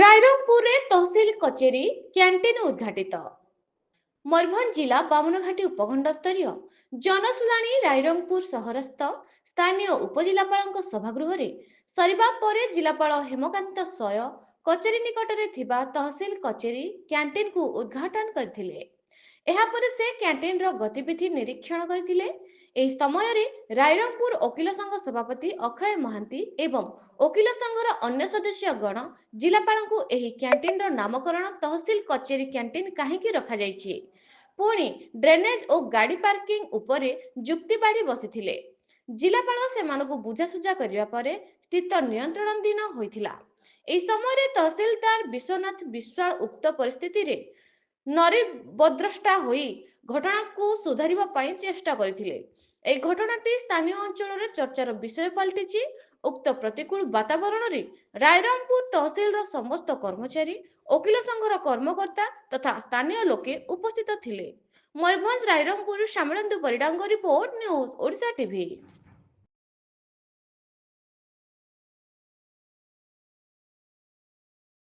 ରାଇରଙ୍ଗପୁରରେ ତହସିଲ କଚେରୀ କ୍ୟାଣ୍ଟିନ ଉଦ୍ଘାଟିତ। ମୟୂରଭଞ୍ଜ ଜିଲ୍ଲା ବାମନଘାଟି ଉପଖଣ୍ଡସ୍ତରୀୟ ଜନଶୁଣାଣି ରାଇରଙ୍ଗପୁର ସହରସ୍ଥ ସ୍ଥାନୀୟ ଉପଜିଲ୍ଲାପାଳଙ୍କ ସଭାଗୃହରେ ସରିବା ପରେ ଜିଲ୍ଲାପାଳ ହେମକାନ୍ତ ସୟ କଚେରୀ ନିକଟରେ ଥିବା ତହସିଲ କଚେରୀ କ୍ୟାଣ୍ଟିନକୁ ଉଦ୍ଘାଟନ କରିଥିଲେ। ଏହାପରେ ସେ କ୍ୟାଣ୍ଟିନର ଗତିବିଧି ନିରୀକ୍ଷଣ କରିଥିଲେ। ଏହି ସମୟରେ ରାଇରଙ୍ଗପୁର ଓକିଲ ସଂଘ ସଭାପତି ଅକ୍ଷୟ ମହାନ୍ତି ଏବଂ ଓକିଲ ସଂଘର ଅନ୍ୟ ସଦସ୍ୟଗଣ ଜିଲ୍ଲାପାଳଙ୍କୁ ଏହି କ୍ୟାଣ୍ଟିନର ନାମକରଣ ତହସିଲ କଚେରୀ କ୍ୟାଣ୍ଟିନ କାହିଁକି ରଖାଯାଇଛି, ପୁଣି ଡ୍ରେନେଜ ଓ ଗାଡ଼ି ପାର୍କିଂ ଉପରେ ଯୁକ୍ତି ବାଢ଼ି ବସିଥିଲେ। ଜିଲ୍ଲାପାଳ ସେମାନଙ୍କୁ ବୁଝାସୁଝା କରିବା ପରେ ସ୍ଥିତ ନିୟନ୍ତ୍ରଣାଧୀନ ହୋଇଥିଲା। ଏହି ସମୟରେ ତହସିଲଦାର ବିଶ୍ୱନାଥ ବିଶ୍ୱାଳ ଉକ୍ତ ପରିସ୍ଥିତିରେ ନରିବଦ୍ରଷ୍ଟା ହୋଇ ଘଟଣାକୁ ସୁଧାରିବା ପାଇଁ ଚେଷ୍ଟା କରିଥିଲେ। ଏହି ଘଟଣାଟି ସ୍ଥାନୀୟ ଅଞ୍ଚଳରେ ଚର୍ଚ୍ଚାର ବିଷୟ ପାଲଟିଛି। ଉକ୍ତ ପ୍ରତିକୂଳ ବାତାବରଣରେ ରାଇରଙ୍ଗପୁର ତହସିଲର ସମସ୍ତ କର୍ମଚାରୀ, ଓକିଲ ସଂଘର କର୍ମକର୍ତ୍ତା ତଥା ସ୍ଥାନୀୟ ଲୋକେ ଉପସ୍ଥିତ ଥିଲେ। ମୟୂରଭଞ୍ଜ ରାଇରଙ୍ଗପୁର ସାମଳେନ୍ଦୁ ପରିଡ଼ାଙ୍କ ରିପୋର୍ଟ, ନ୍ୟୁଜ ଓଡ଼ିଶା ଟିଭି।